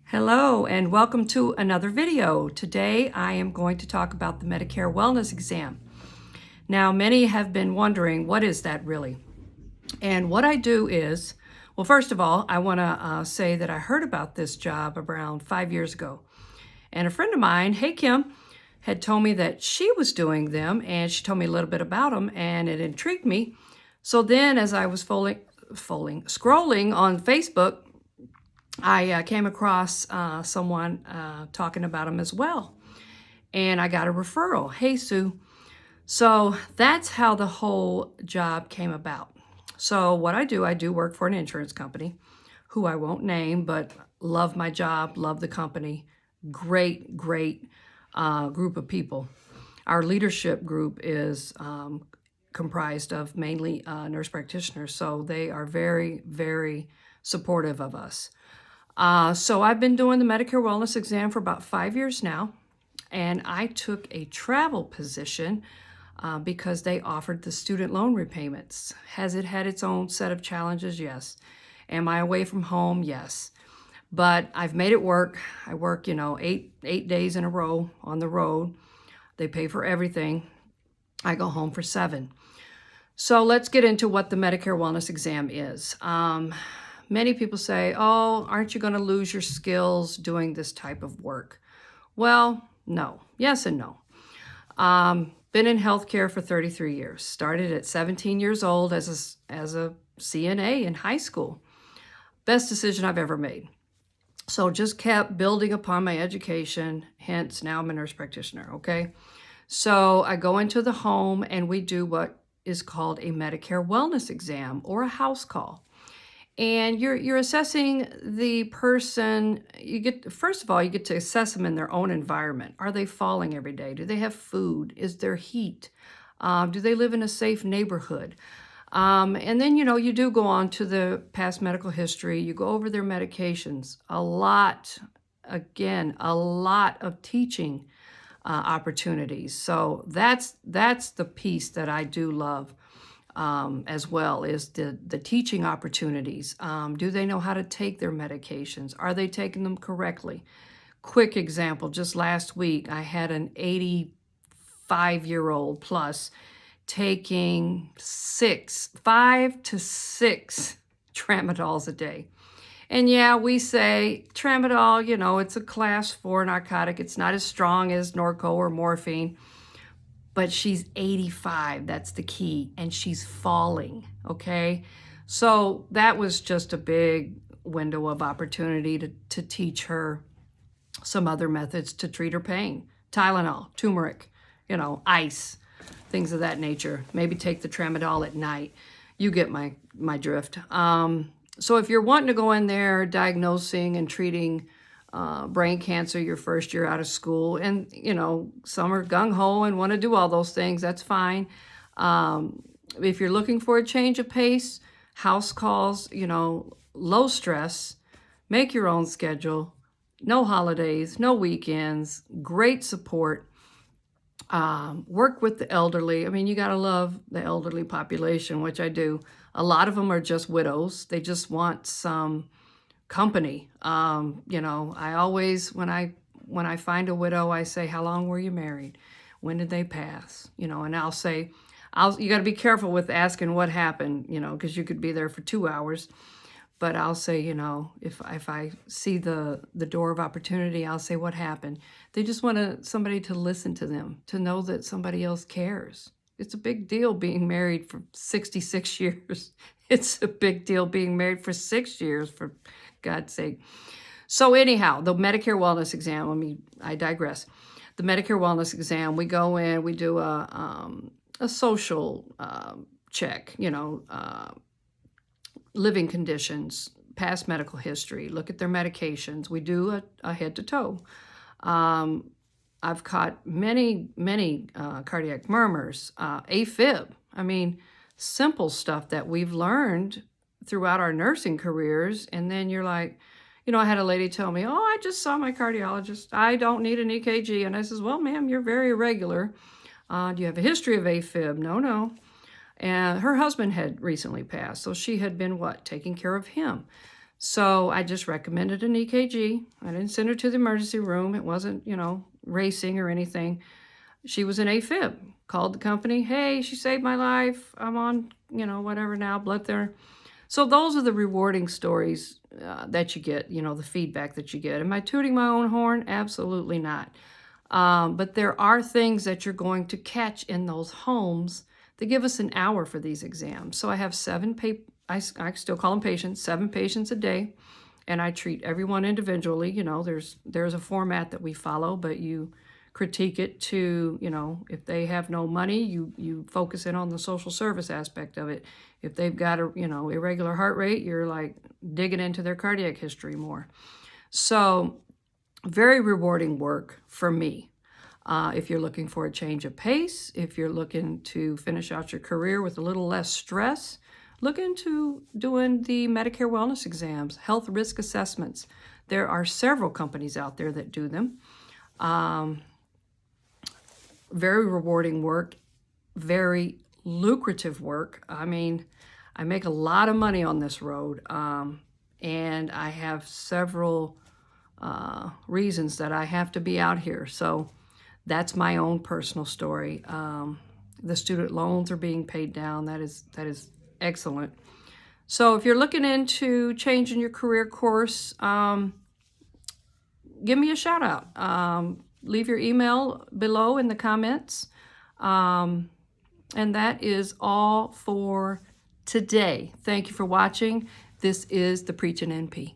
Hello and welcome to another video. Today I am going to talk about the Medicare Wellness Exam. Now many have been wondering, what is that really? And what I do is, well, first of all, I want to say that I heard about this job around 5 years ago. And a friend of mine, hey Kim, had told me that she was doing them, and she told me a little bit about them, and it intrigued me. So then as I was scrolling on Facebook, I came across someone talking about them as well. And I got a referral. Hey, Sue. So that's how the whole job came about. So what I do work for an insurance company who I won't name, but love my job, love the company. Great group of people. Our leadership group is comprised of mainly nurse practitioners. So they are very, very supportive of us. So I've been doing the Medicare Wellness Exam for about 5 years now, and I took a travel position because they offered the student loan repayments. Has it had its own set of challenges? Yes. Am I away from home? Yes. But I've made it work. I work, eight days in a row on the road. They pay for everything. I go home for 7. So let's get into what the Medicare Wellness Exam is. Many people say, oh, aren't you going to lose your skills doing this type of work? Well, no. Yes and no. Been in healthcare for 33 years. Started at 17 years old as a CNA in high school. Best decision I've ever made. So just kept building upon my education. Hence, now I'm a nurse practitioner, okay? So I go into the home and we do what is called a Medicare Wellness Exam or a house call. And you're assessing the person. First of all, you get to assess them in their own environment. Are they falling every day? Do they have food? Is there heat? Do they live in a safe neighborhood? And then, you do go on to the past medical history. You go over their medications. A lot of teaching opportunities. So that's the piece that I do love. As well is the teaching opportunities. Do they know how to take their medications? Are they taking them correctly? Quick example, just last week, I had an 85-year-old plus taking 5 to 6 tramadols a day. And yeah, we say tramadol, it's a class 4 narcotic. It's not as strong as Norco or morphine. But she's 85, that's the key, and she's falling, okay? So that was just a big window of opportunity to teach her some other methods to treat her pain. Tylenol, turmeric, ice, things of that nature. Maybe take the tramadol at night. You get my drift. So if you're wanting to go in there diagnosing and treating brain cancer your first year out of school, and some are gung-ho and want to do all those things, that's fine. If you're looking for a change of pace, house calls, low stress, make your own schedule, no holidays, no weekends, great support, work with the elderly. I mean, you got to love the elderly population, which I do. A lot of them are just widows. They just want some company. I always, when I find a widow, I say, how long were you married? When did they pass? And I'll say, you got to be careful with asking what happened, because you could be there for 2 hours. But I'll say, if I see the door of opportunity, I'll say, what happened? They just want somebody to listen to them, to know that somebody else cares. It's a big deal being married for 66 years. It's a big deal being married for 6 years, for God's sake. So anyhow, the Medicare Wellness Exam, I digress. The Medicare Wellness Exam, we go in, we do a social check, living conditions, past medical history, look at their medications. We do a head to toe. I've caught many cardiac murmurs, AFib. Simple stuff that we've learned throughout our nursing careers. And then you're like, I had a lady tell me, oh, I just saw my cardiologist. I don't need an EKG. And I says, well, ma'am, you're very irregular. Do you have a history of AFib? No. And her husband had recently passed. So she had been taking care of him. So I just recommended an EKG. I didn't send her to the emergency room. It wasn't, you know, racing or anything. She was in AFib. Called the company. Hey, she saved my life. I'm on, you know, whatever now, blood thinner. So those are the rewarding stories that you get, you know, the feedback that you get. Am I tooting my own horn? Absolutely not. But there are things that you're going to catch in those homes. They give us an hour for these exams. So I have I still call them patients, 7 patients a day, and I treat everyone individually. You know, there's a format that we follow, but you critique it to, you know, if they have no money, you focus in on the social service aspect of it. If they've got a, you know, irregular heart rate, you're like digging into their cardiac history more. So very rewarding work for me. If you're looking for a change of pace, if you're looking to finish out your career with a little less stress, look into doing the Medicare wellness exams, health risk assessments. There are several companies out there that do them. Very rewarding work, very lucrative work. I mean, I make a lot of money on this road, and I have several reasons that I have to be out here. So that's my own personal story. The student loans are being paid down. That is excellent. So if you're looking into changing your career course, give me a shout out. Leave your email below in the comments. And that is all for today. Thank you for watching. This is the Preaching NP.